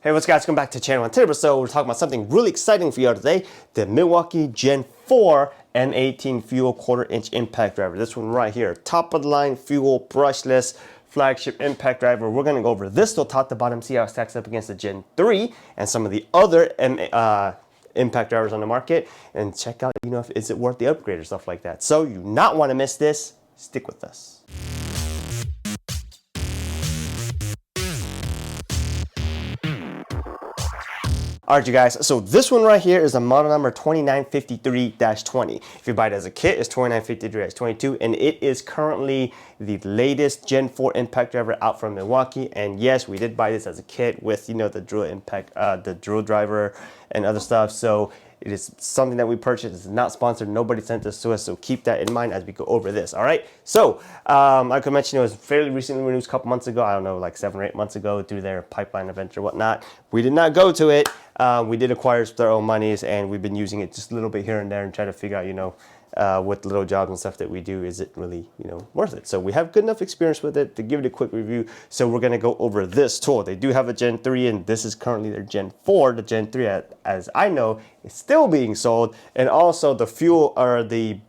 Hey, what's up guys, welcome back to the channel. On today's episode, we're talking about something really exciting for you all today, the Milwaukee Gen 4 M18 Fuel 1/4-inch impact driver. This one right here, top of the line fuel brushless flagship impact driver. We're gonna go over this till top to bottom, see how it stacks up against the Gen 3 and some of the other impact drivers on the market, and check out, if is it worth the upgrade or stuff like that. So you do not wanna miss this, stick with us. Alright you guys, so this one right here is a model number 2953-20. If you buy it as a kit, it's 2953-22, and it is currently the latest Gen 4 impact driver out from Milwaukee. And yes, we did buy this as a kit with, the drill impact, the drill driver and other stuff. So it is something that we purchased. It's not sponsored. Nobody sent this to us, so keep that in mind as we go over this. All right. So, like I mentioned, it was fairly recently released a couple months ago. I don't know, like 7 or 8 months ago, through their pipeline event or whatnot. We did not go to it. We did acquire it with our own monies, and we've been using it just a little bit here and there and try to figure out, with the little jobs and stuff that we do, is it really, worth it? So we have good enough experience with it to give it a quick review. So we're going to go over this tool. They do have a Gen 3, and this is currently their Gen 4. The Gen 3, as I know, is still being sold. And also the fuel, or the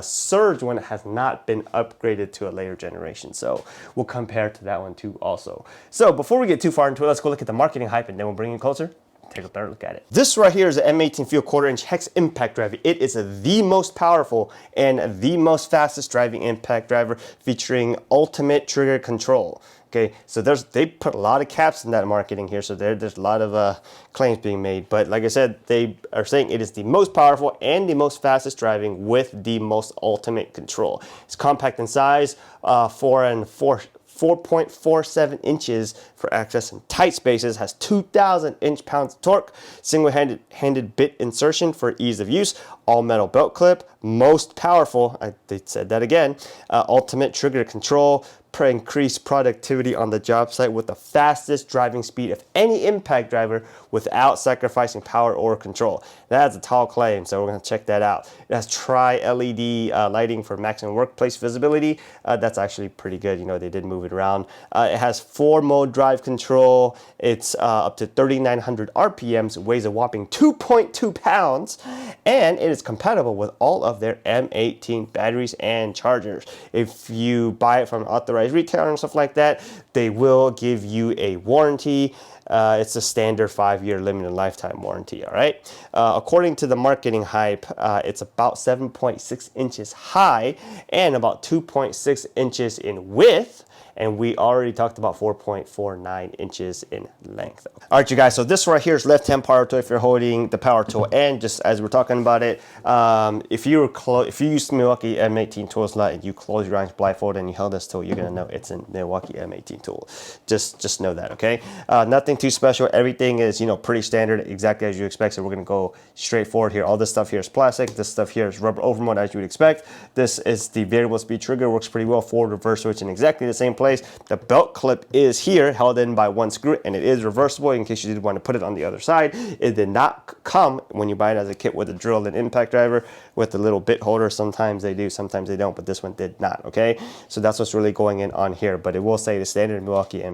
surge one, has not been upgraded to a later generation. So we'll compare to that one too also. So before we get too far into it, let's go look at the marketing hype, and then we'll bring it closer. Take a better look at it. This right here is an M18 Fuel 1/4-inch Hex Impact Driver. It is the most powerful and the most fastest driving impact driver, featuring ultimate trigger control. Okay, so they put a lot of caps in that marketing here, so there's a lot of claims being made. But like I said, they are saying it is the most powerful and the most fastest driving with the most ultimate control. It's compact in size, 4.47 inches for access in tight spaces, has 2,000 inch-pounds of torque, single-handed bit insertion for ease of use, all-metal belt clip, most powerful, they said that again, ultimate trigger control, increased productivity on the job site with the fastest driving speed of any impact driver without sacrificing power or control. That's a tall claim, so we're going to check that out. It has tri-LED lighting for maximum workplace visibility. That's actually pretty good. They did move it around. It has 4-mode drive control. It's up to 3,900 RPMs, weighs a whopping 2.2 pounds, and it is compatible with all of their M18 batteries and chargers. If you buy it from an authorized retailer and stuff like that, they will give you a warranty. It's a standard 5-year limited lifetime warranty. All right. According to the marketing hype, it's about 7.6 inches high and about 2.6 inches in width. And we already talked about 4.49 inches in length. All right, you guys, so this right here is left-hand power tool if you're holding the power tool. And just as we're talking about it, if you use Milwaukee M18 tools a lot and you close your eyes blindfold and you held this tool, you're gonna know it's a Milwaukee M18 tool. Just know that, okay? Nothing too special. Everything is, pretty standard, exactly as you expect. So we're gonna go straight forward here. All this stuff here is plastic. This stuff here is rubber overmode, as you would expect. This is the variable speed trigger, works pretty well. Forward, reverse switch in exactly the same place. The belt clip is here, held in by one screw, and it is reversible in case you did want to put it on the other side. It did not come when you buy it as a kit with a drill and impact driver with the little bit holder. Sometimes they do, sometimes they don't, but this one did not, okay? So that's what's really going on here, but it will say the standard Milwaukee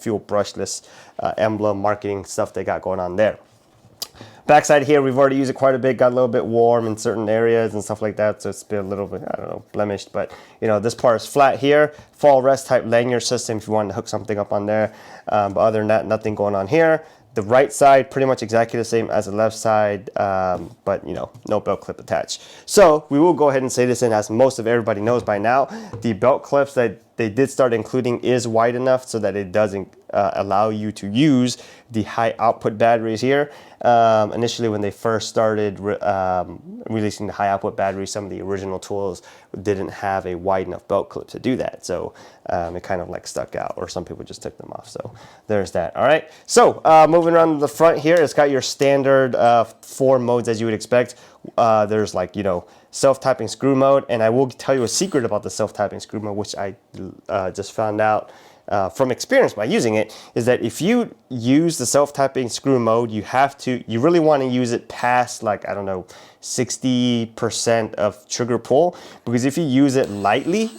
Fuel brushless emblem marketing stuff they got going on there. Backside here, we've already used it quite a bit, got a little bit warm in certain areas and stuff like that, so it's been a little bit, I don't know, blemished, but this part is flat here. Fall rest type lanyard system if you want to hook something up on there, but other than that, nothing going on here. The right side, pretty much exactly the same as the left side, but no belt clip attached. So we will go ahead and say this, in as most of everybody knows by now, the belt clips that they did start including is wide enough so that it doesn't allow you to use the high output batteries here. Initially, when they first started releasing the high output batteries, some of the original tools didn't have a wide enough belt clip to do that. So it kind of like stuck out, or some people just took them off. So there's that. All right. So moving around to the front here, it's got your standard 4 modes as you would expect. There's like, self-tapping screw mode. And I will tell you a secret about the self-tapping screw mode, which I just found out from experience by using it, is that if you use the self-tapping screw mode, you really want to use it past, like, I don't know, 60% of trigger pull, because if you use it lightly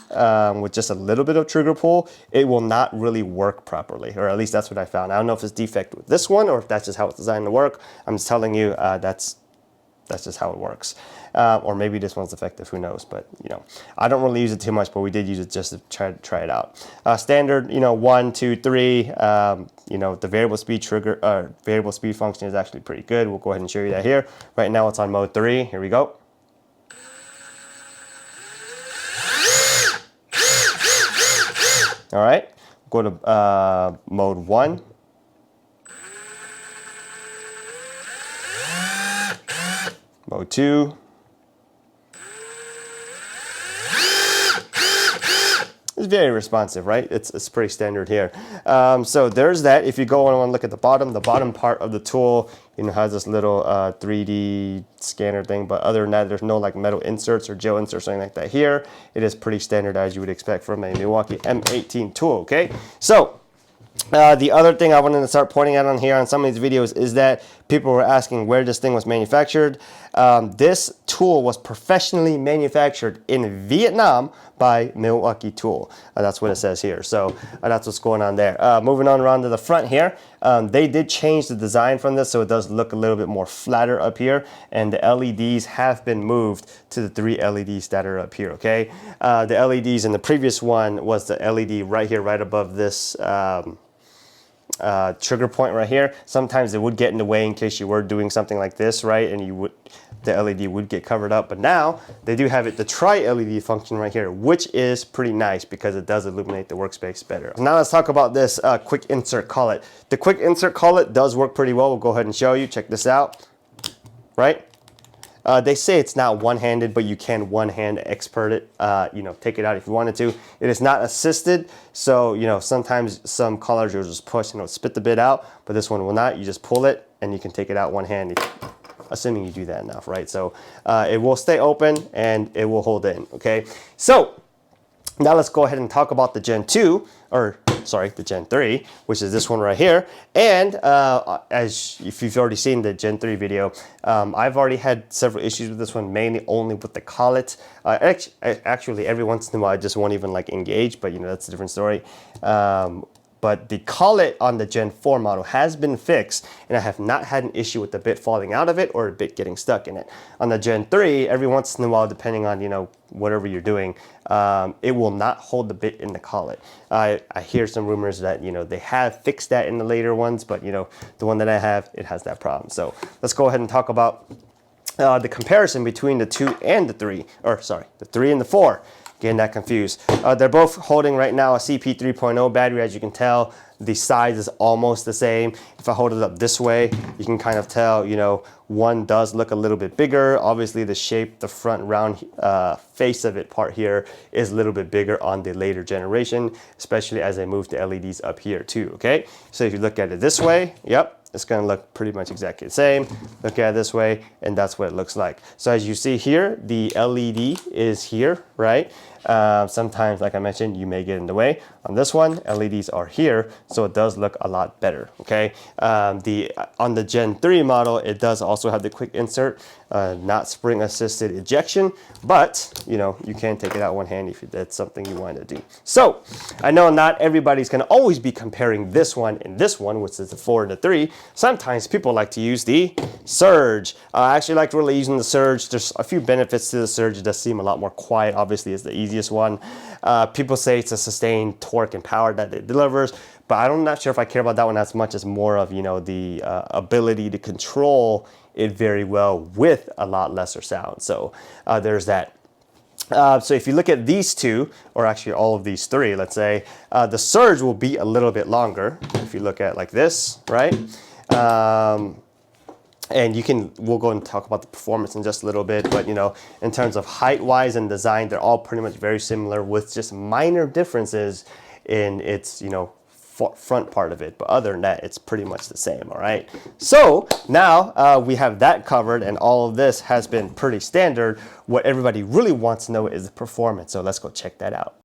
with just a little bit of trigger pull, it will not really work properly, or at least that's what I found. I don't know if it's defect with this one or if that's just how it's designed to work. I'm just telling you that's just how it works. Or maybe this one's effective, who knows, but you know, I don't really use it too much, but we did use it just to try it out. Standard, you know, 1, 2, 3, you know, the variable speed variable speed function is actually pretty good. We'll go ahead and show you that here. Right now it's on mode 3, here we go. All right, go to mode 1. Mode 2. It's very responsive, right? It's pretty standard here. So there's that. If you go and want to look at the bottom part of the tool, you know, has this little 3D scanner thing, but other than that, there's no like metal inserts or gel inserts or anything like that here. It is pretty standard as you would expect from a Milwaukee M18 tool, okay? So the other thing I wanted to start pointing out on here on some of these videos is that people were asking where this thing was manufactured. This tool was professionally manufactured in Vietnam by Milwaukee Tool. That's what it says here. So that's what's going on there. Moving on around to the front here, they did change the design from this, so it does look a little bit more flatter up here, and the LEDs have been moved to the 3 LEDs that are up here, okay? The LEDs in the previous one was the LED right here, right above this trigger point right here. Sometimes it would get in the way in case you were doing something like this, right? And the LED would get covered up. But now they do have the tri-LED function right here, which is pretty nice because it does illuminate the workspace better. Now let's talk about this quick insert collet. The quick insert collet does work pretty well. We'll go ahead and show you. Check this out, right? They say it's not one-handed, but you can one-hand expert it, you know, take it out if you wanted to. It is not assisted, so, you know, sometimes some collars you'll just push and it'll spit the bit out, but this one will not. You just pull it and you can take it out one-handed, assuming you do that enough, right? So it will stay open and it will hold in, okay? So now let's go ahead and talk about the Gen 2, or sorry, the Gen 3, which is this one right here. And if you've already seen the Gen 3 video, I've already had several issues with this one, mainly only with the collet. Actually, every once in a while, I just won't even like engage, but you know, that's a different story. But the collet on the Gen 4 model has been fixed, and I have not had an issue with the bit falling out of it or a bit getting stuck in it. On the Gen 3, every once in a while, depending on, you know, whatever you're doing, it will not hold the bit in the collet. I hear some rumors that, you know, they have fixed that in the later ones, but, you know, the one that I have, it has that problem. So let's go ahead and talk about the comparison between the 2 and the 3, or sorry, the 3 and the 4. Getting that confused. They're both holding right now a CP 3.0 battery. As you can tell, the size is almost the same. If I hold it up this way, you can kind of tell, you know, one does look a little bit bigger. Obviously the shape, the front round face of it part here is a little bit bigger on the later generation, especially as I move the LEDs up here too, okay? So if you look at it this way, yep, it's going to look pretty much exactly the same. Look at it this way, and that's what it looks like. So as you see here, the LED is here, right? Sometimes, like I mentioned, you may get in the way. On this one, LEDs are here, so it does look a lot better, okay? On the Gen 3 model, it does also have the quick insert, not spring-assisted ejection, but, you know, you can take it out one hand if that's something you want to do. So, I know not everybody's going to always be comparing this one and this one, which is the 4 and the 3. Sometimes people like to use the Surge. I actually like really using the Surge. There's a few benefits to the Surge. It does seem a lot more quiet. Obviously, it's the easiest one. People say it's a sustained torque and power that it delivers, but I'm not sure if I care about that one as much as more of, you know, the ability to control it very well with a lot lesser sound. So there's that. So if you look at these two, or actually all of these three, let's say, the Surge will be a little bit longer. If you look at it like this, right? And we'll go and talk about the performance in just a little bit, but you know, in terms of height-wise and design, they're all pretty much very similar with just minor differences in its, you know, front part of it. But other than that, it's pretty much the same, all right? So now we have that covered, and all of this has been pretty standard. What everybody really wants to know is the performance. So let's go check that out.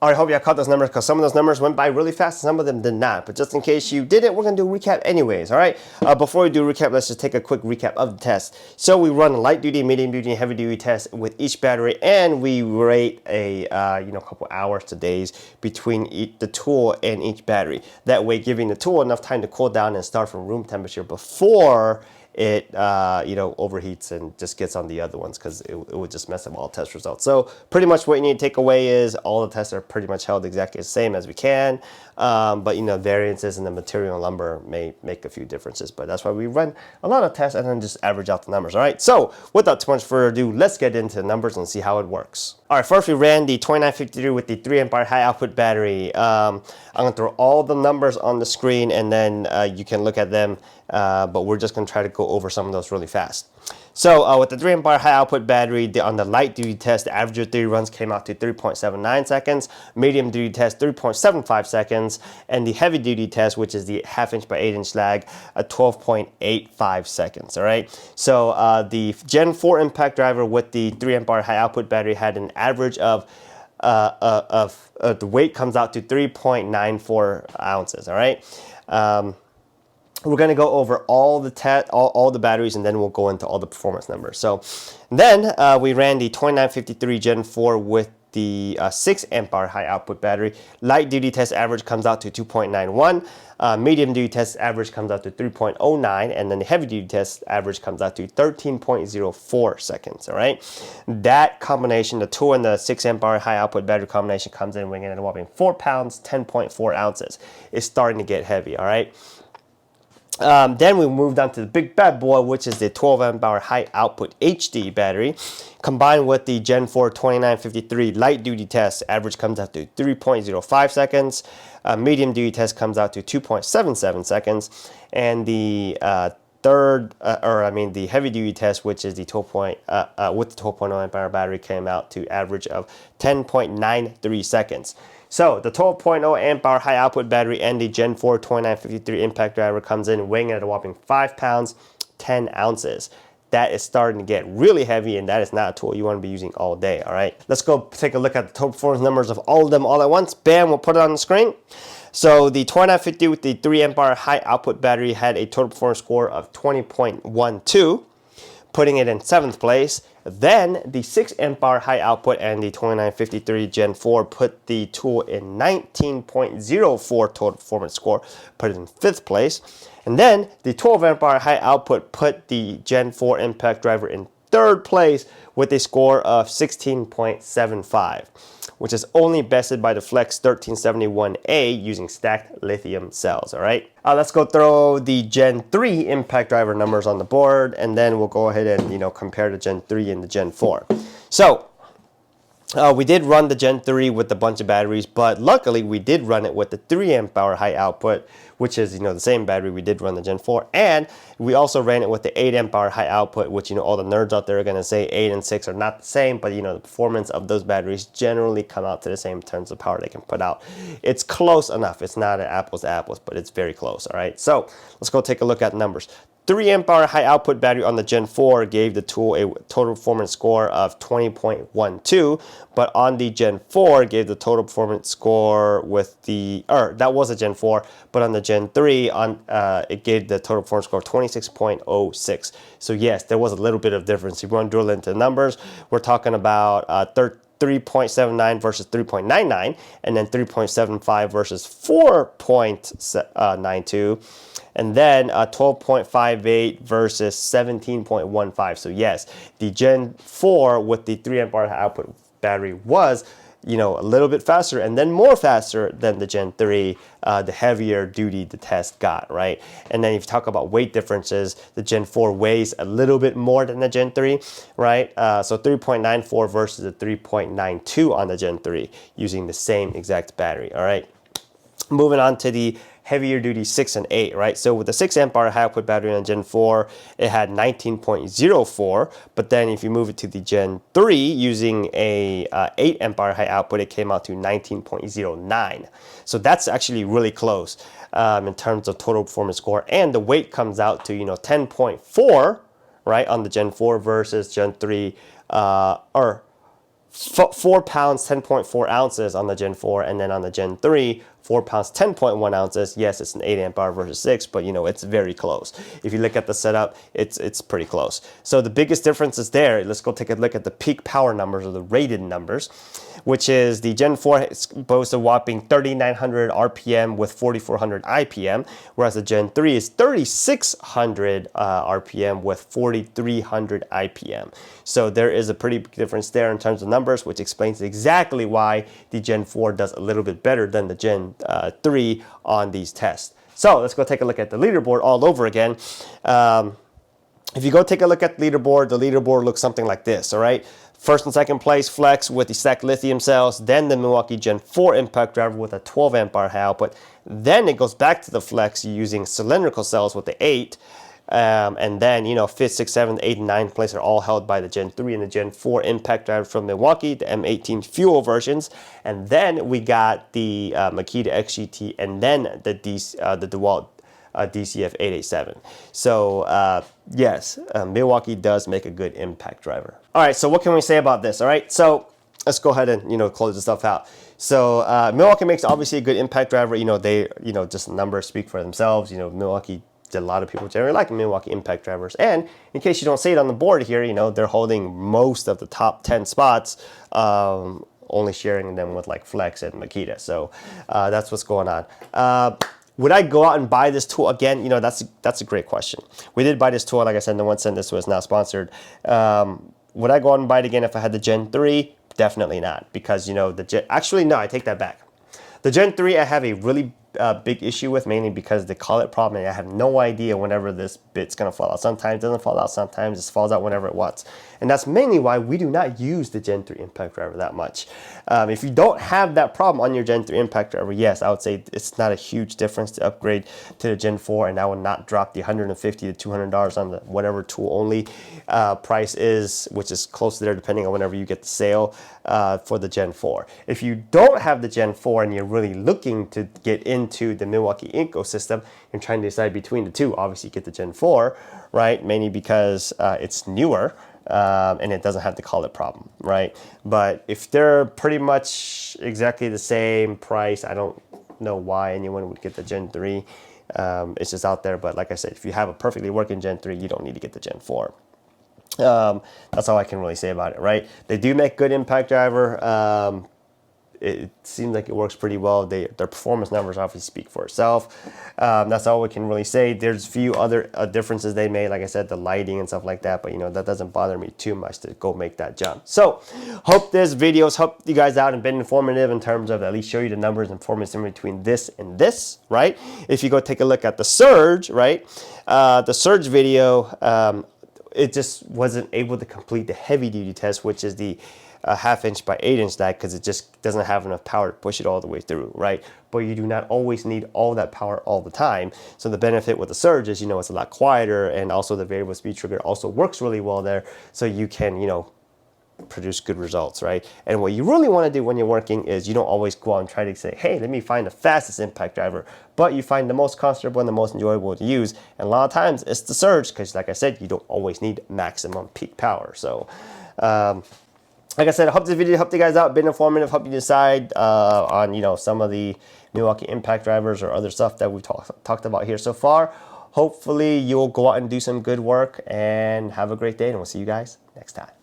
All right, hope y'all caught those numbers because some of those numbers went by really fast and some of them did not. But just in case you didn't, we're going to do a recap anyways, all right? Before we do a recap, let's just take a quick recap of the test. So we run a light duty, medium duty, and heavy duty test with each battery, and we rate a couple hours to days between the tool and each battery. That way, giving the tool enough time to cool down and start from room temperature before it overheats and just gets on the other ones, because it would just mess up all test results. So pretty much what you need to take away is all the tests are pretty much held exactly the same as we can, but variances in the material and lumber may make a few differences, but that's why we run a lot of tests and then just average out the numbers. All right, so without too much further ado, let's get into the numbers and see how it works. All right, first we ran the 2953 with the 3 amp hour high output battery. I'm gonna throw all the numbers on the screen and then you can look at them, but we're just gonna try to go over some of those really fast. So with the 3 amp hour high output battery, on the light duty test, the average of 3 runs came out to 3.79 seconds, medium duty test 3.75 seconds, and the heavy duty test, which is the 1/2 inch by 8 inch lag, 12.85 seconds. All right, so the Gen 4 impact driver with the 3 amp hour high output battery had an average of the weight comes out to 3.94 ounces. All right. We're going to go over all the batteries, and then we'll go into all the performance numbers. So then we ran the 2953 Gen 4 with the 6 amp hour high output battery. Light duty test average comes out to 2.91. Medium duty test average comes out to 3.09, and then the heavy duty test average comes out to 13.04 seconds. All right, that combination, the 2 and the 6 amp hour high output battery combination, comes in weighing in at a whopping 4 pounds, 10.4 ounces. It's starting to get heavy. All right. Then we moved on to the big bad boy, which is the 12 amp hour high output HD battery. Combined with the Gen 4 2953 light duty test, average comes out to 3.05 seconds. Medium duty test comes out to 2.77 seconds. And the the heavy duty test, which is the with the 12.0 amp hour battery, came out to average of 10.93 seconds. So the 12.0 amp hour high output battery and the Gen 4 2953 impact driver comes in weighing at a whopping 5 pounds, 10 ounces. That is starting to get really heavy, and that is not a tool you want to be using all day. All right, let's go take a look at the total performance numbers of all of them all at once. Bam, we'll put it on the screen. So the 2950 with the 3 amp hour high output battery had a total performance score of 20.12, putting it in 7th place. Then the 6 amp hour high output and the 2953 Gen 4 put the tool in 19.04 total performance score, put it in 5th place. And then the 12 amp hour high output put the Gen 4 impact driver in 3rd place with a score of 16.75, which is only bested by the Flex 1371A using stacked lithium cells. All right, let's go throw the Gen 3 impact driver numbers on the board, and then we'll go ahead and compare the Gen 3 and the Gen 4. So we did run the Gen 3 with a bunch of batteries, but luckily we did run it with the 3 amp hour high output, which is the same battery we did run the Gen 4, and we also ran it with the 8 amp hour high output, which all the nerds out there are going to say 8 and 6 are not the same, but the performance of those batteries generally come out to the same in terms of power they can put out. It's close enough. It's not an apples to apples, but it's very close. All right, so let's go take a look at the numbers. 3 amp hour high output battery on the Gen 4 gave the tool a total performance score of 20.12, but on the Gen 4 gave the total performance score with the, that was a Gen 4, but on the Gen 3, it gave the total performance score of 26.06. So yes, there was a little bit of difference. If you want to drill into the numbers, we're talking about 3.79 versus 3.99, and then 3.75 versus 4.92, and then 12.58 versus 17.15. So yes, the Gen 4 with the 3 amp hour output battery was a little bit faster, and then more faster than the Gen 3, the heavier duty the test got, right? And then if you talk about weight differences, the Gen 4 weighs a little bit more than the Gen 3, right? So 3.94 versus the 3.92 on the Gen 3 using the same exact battery, all right? Moving on to the heavier duty 6 and 8, right? So with the 6 amp hour high output battery on Gen 4, it had 19.04, but then if you move it to the Gen 3 using a 8 amp hour high output, it came out to 19.09. So that's actually really close in terms of total performance score, and the weight comes out to 10.4, right, on the Gen 4 versus Gen 3, 4 pounds 10.4 ounces on the Gen 4, and then on the Gen 3 4 pounds 10.1 ounces. Yes, it's an 8 amp hour versus 6, but you know, it's very close. If you look at the setup, it's pretty close. So the biggest difference is there. Let's go take a look at the peak power numbers, or the rated numbers, which is the Gen 4 boasts a whopping 3,900 RPM with 4,400 IPM, whereas the Gen 3 is 3,600 RPM with 4,300 IPM. So there is a pretty big difference there in terms of numbers, which explains exactly why the Gen 4 does a little bit better than the Gen 3 on these tests. So let's go take a look at the leaderboard all over again. If you go take a look at the leaderboard looks something like this, all right? First and second place, Flex with the stacked lithium cells, then the Milwaukee Gen 4 impact driver with a 12 amp hour high output. Then it goes back to the Flex using cylindrical cells with the 8. And then, you know, 5th, 6th, 7th, 8th, and 9th place are all held by the Gen 3 and the Gen 4 impact driver from Milwaukee, the M18 Fuel versions. And then we got the Makita XGT, and then the DeWalt DCF 887. So yes, Milwaukee does make a good impact driver. All right, so what can we say about this? All right, so let's go ahead and, you know, close this stuff out. So Milwaukee makes obviously a good impact driver. You know, just the numbers speak for themselves. You know, Milwaukee, a lot of people generally like Milwaukee impact drivers. And in case you don't see it on the board here, you know, they're holding most of the top 10 spots, only sharing them with like Flex and Makita. So that's what's going on. Would I go out and buy this tool again? You know, that's a great question. We did buy this tool, like I said, no one said this was not sponsored. Would I go out and buy it again if I had the Gen 3? Definitely not, because, you know, actually, no, I take that back. The Gen 3 I have a really big issue with, mainly because the collet problem, and I have no idea whenever this bit's gonna fall out. Sometimes it doesn't fall out, sometimes it falls out whenever it wants. And that's mainly why we do not use the Gen 3 impact driver that much. If you don't have that problem on your Gen 3 impact driver, yes, I would say it's not a huge difference to upgrade to the Gen 4, and I would not drop the $150 to $200 on the whatever tool only price is, which is close to there depending on whenever you get the sale for the Gen 4. If you don't have the Gen 4 and you're really looking to get into the Milwaukee ecosystem and trying to decide between the two, obviously get the Gen 4, right? Mainly because it's newer. And it doesn't have the collet problem, right? But if they're pretty much exactly the same price, I don't know why anyone would get the Gen 3. It's just out there. But like I said, if you have a perfectly working Gen 3, you don't need to get the Gen 4. That's all I can really say about it, right? They do make good impact driver. It seems like it works pretty well. Their performance numbers obviously speak for itself. That's all we can really say. There's a few other differences they made, like I said, the lighting and stuff like that, but you know, that doesn't bother me too much to go make that jump. So hope this video's helped you guys out and been informative in terms of at least show you the numbers and performance in between this and this, right? If you go take a look at the Surge, right? The Surge video, it just wasn't able to complete the heavy duty test, which is the 1/2 inch by 8 inch stack, because it just doesn't have enough power to push it all the way through, right? But you do not always need all that power all the time. So the benefit with the Surge is, you know, it's a lot quieter, and also the variable speed trigger also works really well there, so you can, you know, produce good results, right? And what you really want to do when you're working is you don't always go out and try to say, hey, let me find the fastest impact driver, but you find the most comfortable and the most enjoyable to use. And a lot of times it's the Surge, because like I said, you don't always need maximum peak power. So like I said, I hope this video helped you guys out, been informative, help you decide on, you know, some of the Milwaukee impact drivers or other stuff that we've talked about here so far. Hopefully you'll go out and do some good work, and have a great day, and we'll see you guys next time.